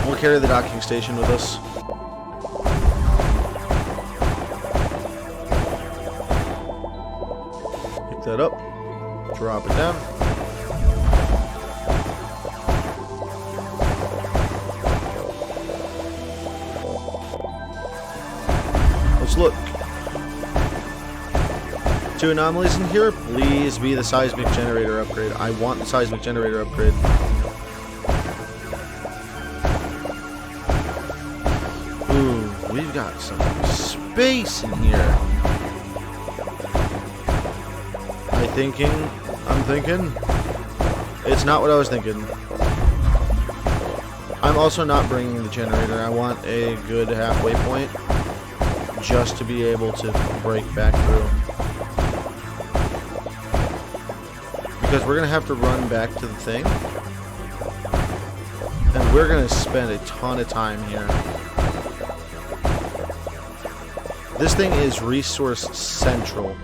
We'll carry the docking station with us. Pick that up. Drop it down. Let's look. 2 anomalies in here. Please be the seismic generator upgrade. I want the seismic generator upgrade. Ooh, we've got some space in here. I'm thinking. It's not what I was thinking. I'm also not bringing the generator. I want a good halfway point just to be able to break back through. Because we're going to have to run back to the thing. And we're going to spend a ton of time here. This thing is resource central.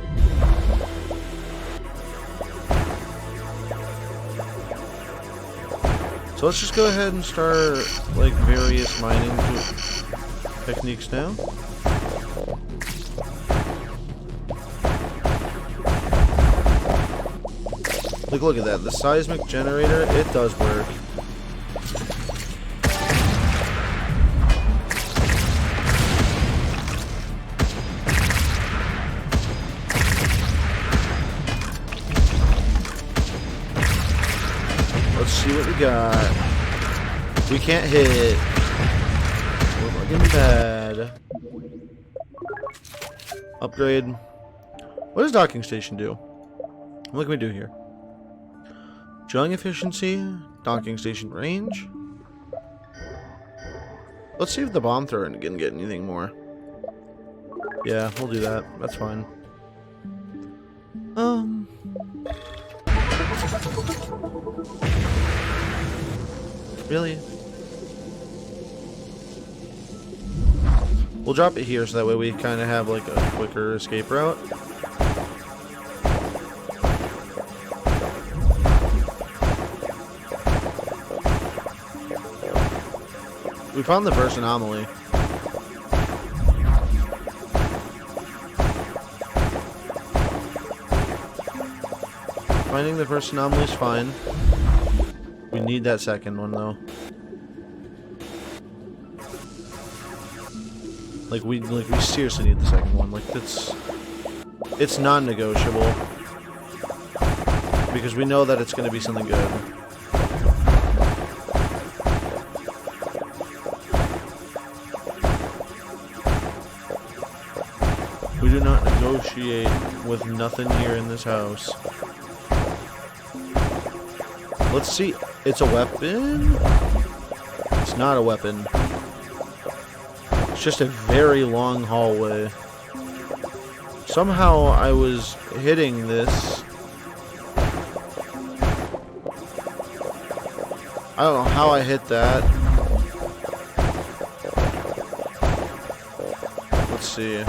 So let's just go ahead and start like various mining techniques now. Like, look at that. The seismic generator, it does work. Let's see what we got. We can't hit. We're fucking bad. Upgrade. What does docking station do? What can we do here? Drilling efficiency, docking station range. Let's see if the bomb thrower can get anything more. Yeah, we'll do that. That's fine. Really? We'll drop it here so that way we kind of have like a quicker escape route. We found the first anomaly. Finding the first anomaly is fine. We need that second one though. Like we seriously need the second one. Like it's non-negotiable because we know that it's going to be something good. We do not negotiate with nothing here in this house. Let's see. It's a weapon? It's not a weapon. It's just a very long hallway. Somehow I was hitting this. I don't know how I hit that. Let's see.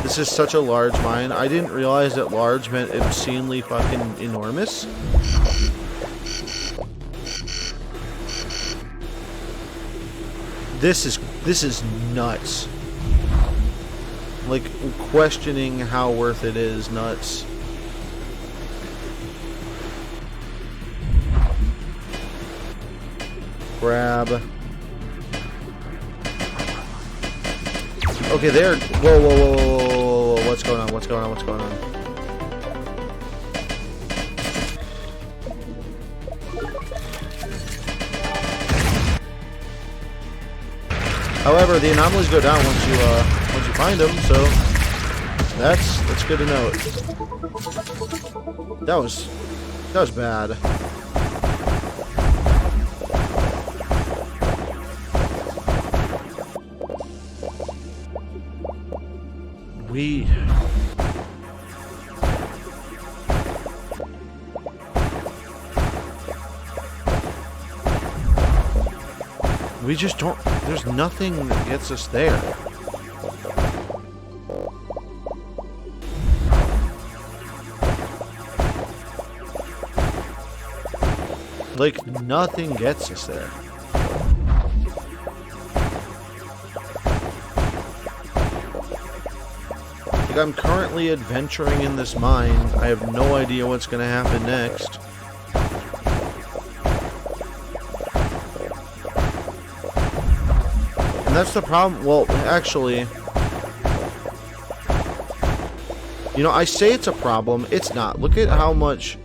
This is such a large mine. I didn't realize that large meant obscenely fucking enormous. This is nuts. Like, questioning how worth it is nuts. Grab. Okay, there. Whoa, whoa, whoa, whoa, whoa. What's going on? What's going on? What's going on? However, the anomalies go down once you find them, so that's good to note. That was bad. We just don't. There's nothing that gets us there. Like, nothing gets us there. Like, I'm currently adventuring in this mine. I have no idea what's going to happen next. That's the problem. Well, actually, you know, I say it's a problem. It's not. Look at how much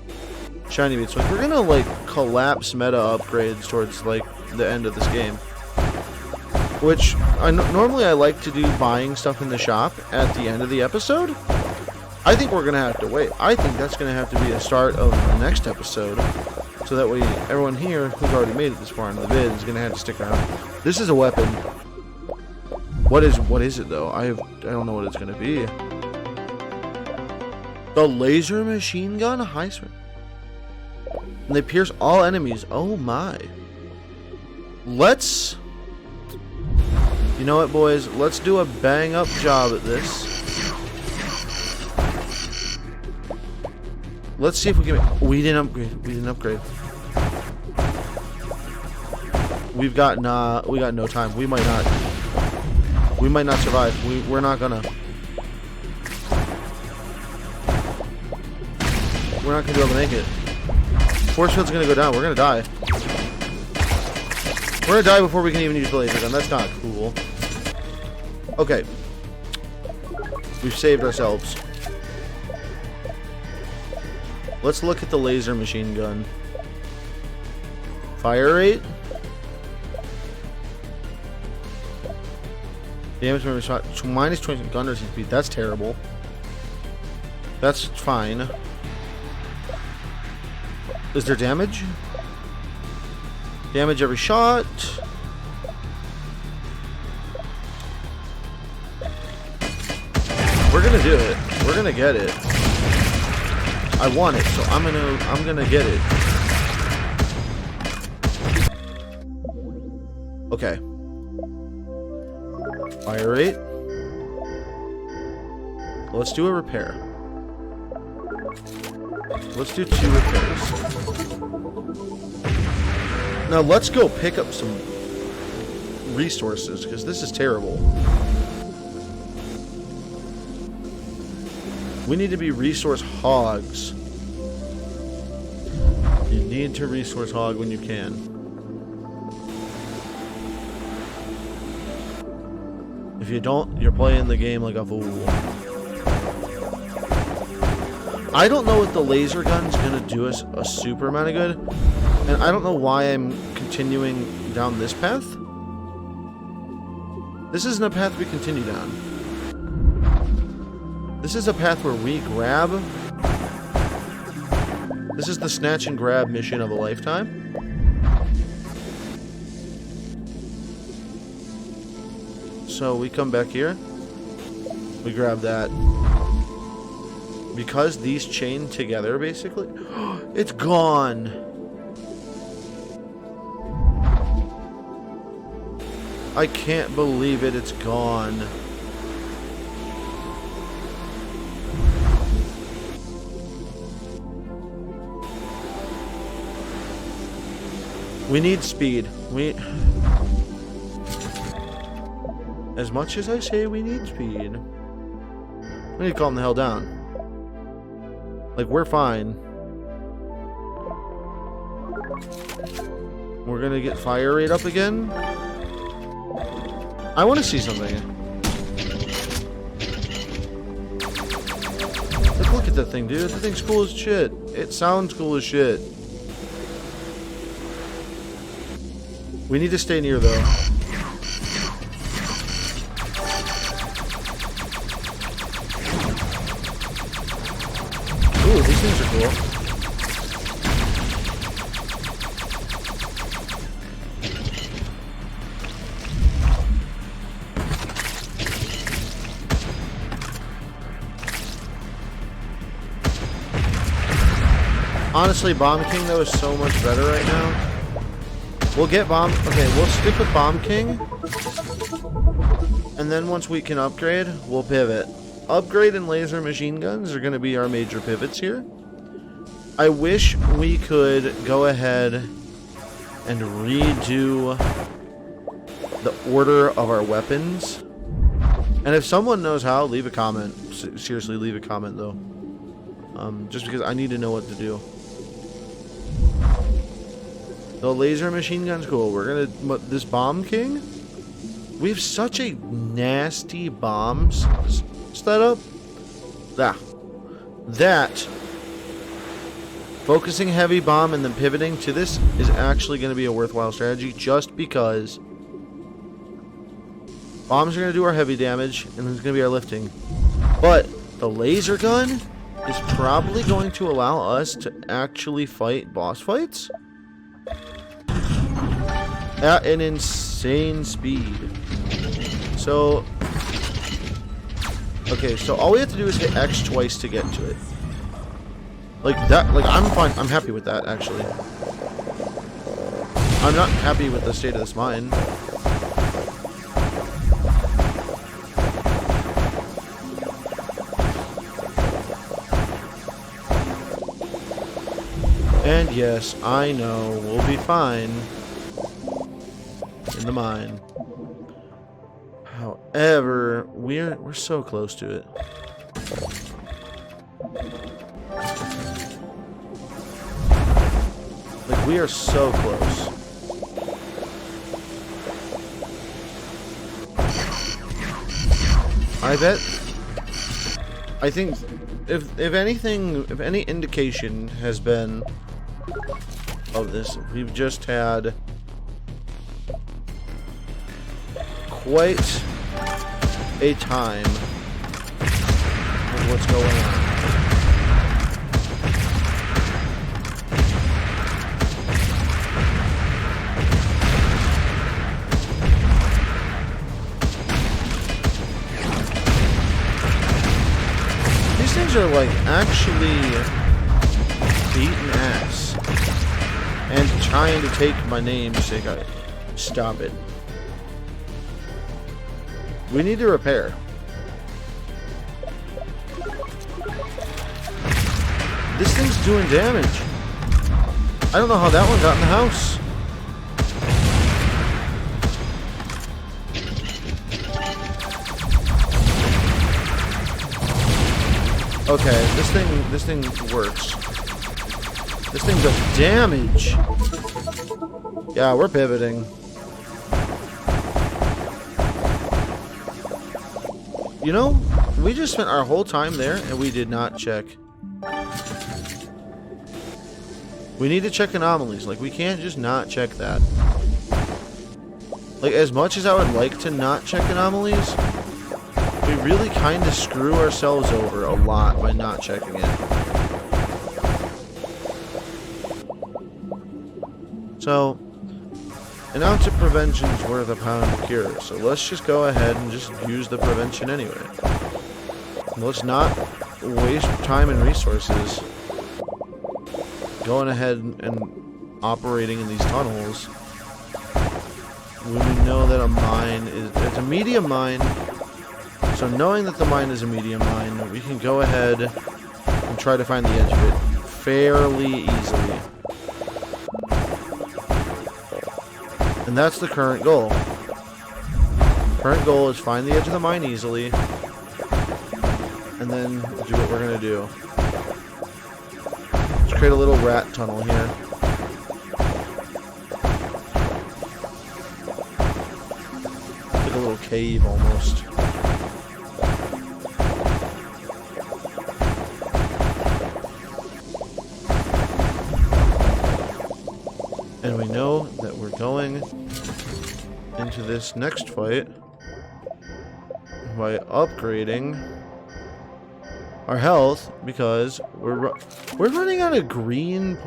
shiny beats. Like, we're gonna like collapse meta upgrades towards like the end of this game. Which normally I like to do buying stuff in the shop at the end of the episode. I think we're gonna have to wait. I think that's gonna have to be the start of the next episode, so that way everyone here who's already made it this far into the vid is gonna have to stick around. This is a weapon. What is it though? I don't know what it's gonna be. The laser machine gun high swing. And they pierce all enemies. Oh my. Let's. You know what, boys? Let's do a bang up job at this. Let's see if we can. We didn't upgrade. We didn't upgrade. We got no time. We might not survive. We're not gonna. We're not gonna be able to make it. Force field's gonna go down. We're gonna die. We're gonna die before we can even use the laser gun. That's not cool. Okay. We've saved ourselves. Let's look at the laser machine gun. Fire rate. Damage when shot minus 20 gunner speed. That's terrible. That's fine. Is there damage? Damage every shot. We're gonna do it. We're gonna get it. I want it, so I'm gonna get it. Okay. Fire rate. Let's do a repair. Let's do 2 repairs. Now let's go pick up some resources, because this is terrible. We need to be resource hogs. You need to resource hog when you can. If you don't, you're playing the game like a fool. I don't know what the laser gun's gonna do us a super amount of good, and I don't know why I'm continuing down this path. This isn't a path we continue down. This is a path where we grab. This is the snatch and grab mission of a lifetime. So we come back here. We grab that. Because these chain together, basically. It's gone! I can't believe it, it's gone. We need speed. As much as I say we need speed, we need to calm the hell down. Like, we're fine. We're gonna get fire rate up again. I want to see something. Look at that thing, dude. That thing's cool as shit. It sounds cool as shit. We need to stay near, though. Ooh, these things are cool. Honestly, Bomb King, though, is so much better right now. We'll get Bomb... Okay, we'll stick with Bomb King. And then once we can upgrade, we'll pivot. Upgrade and laser machine guns are going to be our major pivots here. I wish we could go ahead and redo the order of our weapons. And if someone knows how, leave a comment. Seriously, leave a comment, though. Just because I need to know what to do. The laser machine gun's cool. We're gonna... This Bomb King? We have such a nasty bombs setup. That focusing heavy bomb and then pivoting to this is actually going to be a worthwhile strategy, just because bombs are going to do our heavy damage and it's going to be our lifting. But the laser gun is probably going to allow us to actually fight boss fights at an insane speed. So, okay, so all we have to do is hit X twice to get to it. Like that, like I'm fine, I'm happy with that, actually. I'm not happy with the state of this mine. And yes, I know, we'll be fine in the mine. However, we're so close to it. Like, we are so close. I bet I think if anything, if any indication has been of this, we've just had quite a time with what's going on. These things are like actually beating ass and trying to take my namesake. Stop it. We need to repair. This thing's doing damage. I don't know how that one got in the house. Okay, this thing works. This thing does damage. Yeah, we're pivoting. You know, we just spent our whole time there and we did not check. We need to check anomalies. Like, we can't just not check that. Like, as much as I would like to not check anomalies, we really kind of screw ourselves over a lot by not checking it. So, an ounce of prevention's worth a pound of cure. So let's just go ahead and just use the prevention anyway. Let's not waste time and resources going ahead and operating in these tunnels when we know that a mine is, it's a medium mine. So knowing that the mine is a medium mine, we can go ahead and try to find the edge of it fairly easily. And that's the current goal. Current goal is find the edge of the mine easily, and then do what we're gonna do. Let's create a little rat tunnel here. Like a little cave almost. And we know that we're going into this next fight by upgrading our health because we're running out of green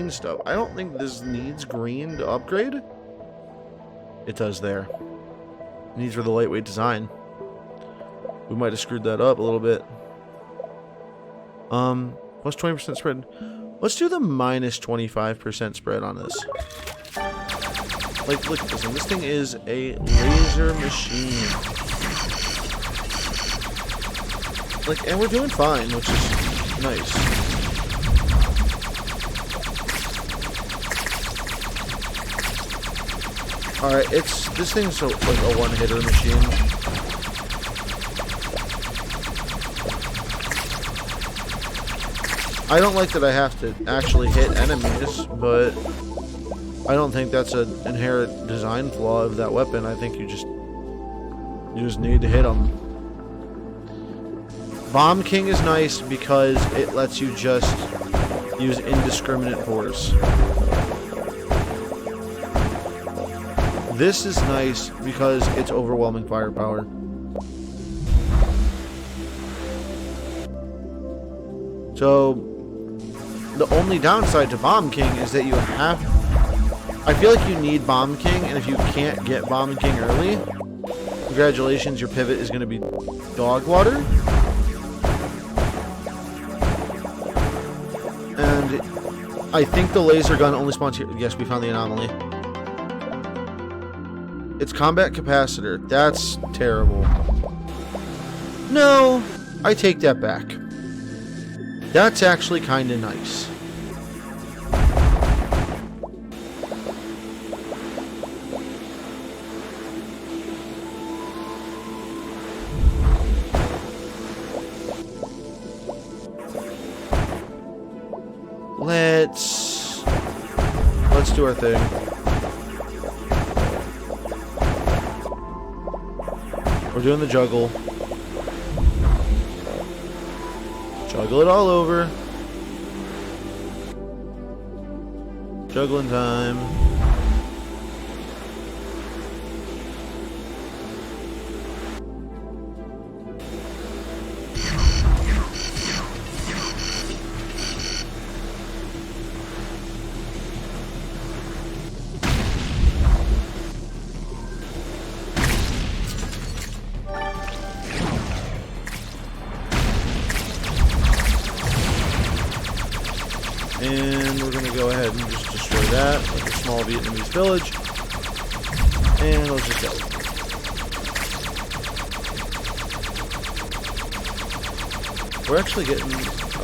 stuff. I don't think this needs green to upgrade. It does there. It needs for the lightweight design. We might have screwed that up a little bit. Plus 20% spread. Let's do the minus 25% spread on this. Like, look at this thing. This thing is a laser machine. Like, and we're doing fine, which is nice. Alright, this thing's like a one-hitter machine. I don't like that I have to actually hit enemies, but I don't think that's an inherent design flaw of that weapon. I think you just need to hit them. Bomb King is nice because it lets you just use indiscriminate force. This is nice because it's overwhelming firepower. So the only downside to Bomb King is that you have... I feel like you need Bomb King, and if you can't get Bomb King early, congratulations, your pivot is going to be dog water. And I think the laser gun only spawns here. Yes, we found the anomaly. It's combat capacitor. That's terrible. No, I take that back. That's actually kind of nice. Let's do our thing. We're doing the juggle. Juggle it all over. Juggling time. And we're going to go ahead and just destroy that, like a small Vietnamese village. And let's just go. We're actually getting...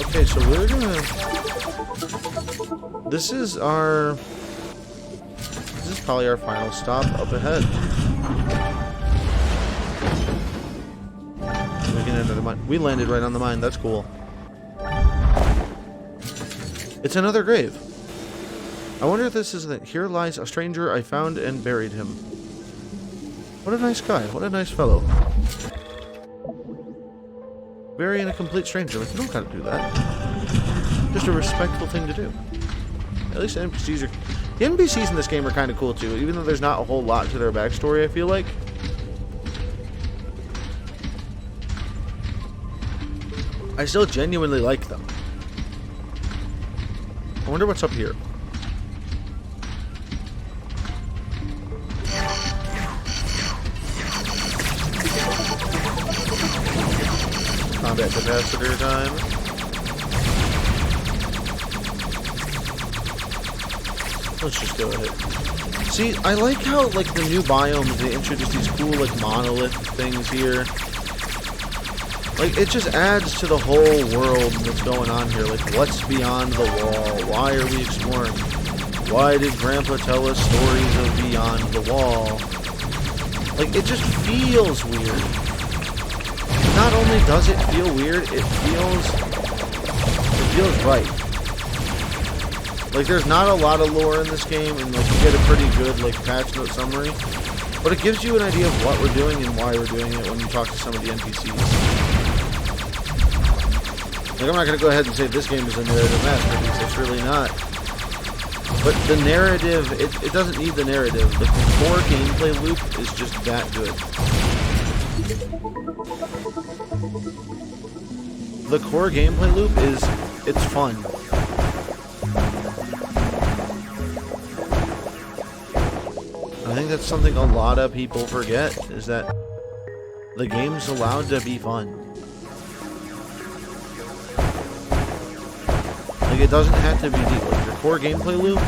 Okay, so we're going to... This is probably our final stop up ahead. We can enter the mine. We landed right on the mine. That's cool. It's another grave. I wonder if this is that. Here lies a stranger I found and buried him. What a nice guy. What a nice fellow. Burying a complete stranger. Like, you don't gotta do that. Just a respectful thing to do. At least NPCs are... The NPCs in this game are kind of cool too, even though there's not a whole lot to their backstory, I feel like. I still genuinely like them. I wonder what's up here. Combat capacitor time. Let's just go ahead. See, I like how, like, the new biomes, they introduce these cool, like, monolith things here. Like, it just adds to the whole world that's going on here. Like, what's beyond the wall? Why are we exploring? Why did Grandpa tell us stories of beyond the wall? Like, it just feels weird. Not only does it feel weird, it feels right. Like, there's not a lot of lore in this game, and, like, you get a pretty good, like, patch note summary. But it gives you an idea of what we're doing and why we're doing it when you talk to some of the NPCs. Like, I'm not going to go ahead and say this game is a narrative masterpiece. It's really not. But the narrative, it doesn't need the narrative. The core gameplay loop is just that good. The core gameplay loop it's fun. I think that's something a lot of people forget, is that the game's allowed to be fun. Like, it doesn't have to be deep. Like, your core gameplay loop,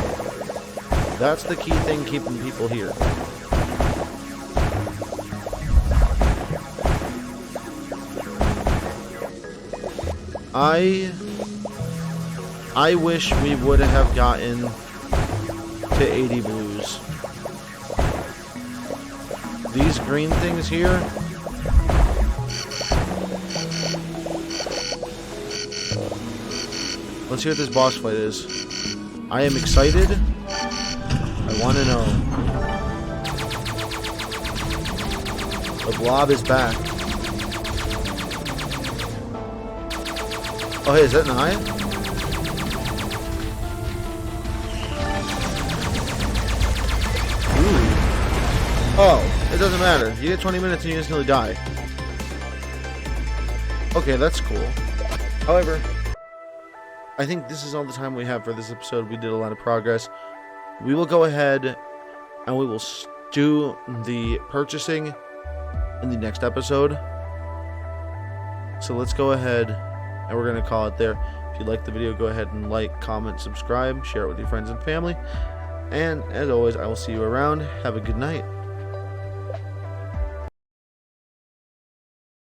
that's the key thing keeping people here. I wish we would have gotten to 80 blues. These green things here, let's see what this boss fight is. I am excited. I want to know. The blob is back. Oh, hey, is that Naya? Ooh. Oh, it doesn't matter. You get 20 minutes and you instantly die. Okay, that's cool. However, I think this is all the time we have for this episode. We did a lot of progress. We will go ahead and we will do the purchasing in the next episode. So let's go ahead and we're going to call it there. If you like the video, go ahead and like, comment, subscribe, share it with your friends and family. And as always, I will see you around. Have a good night.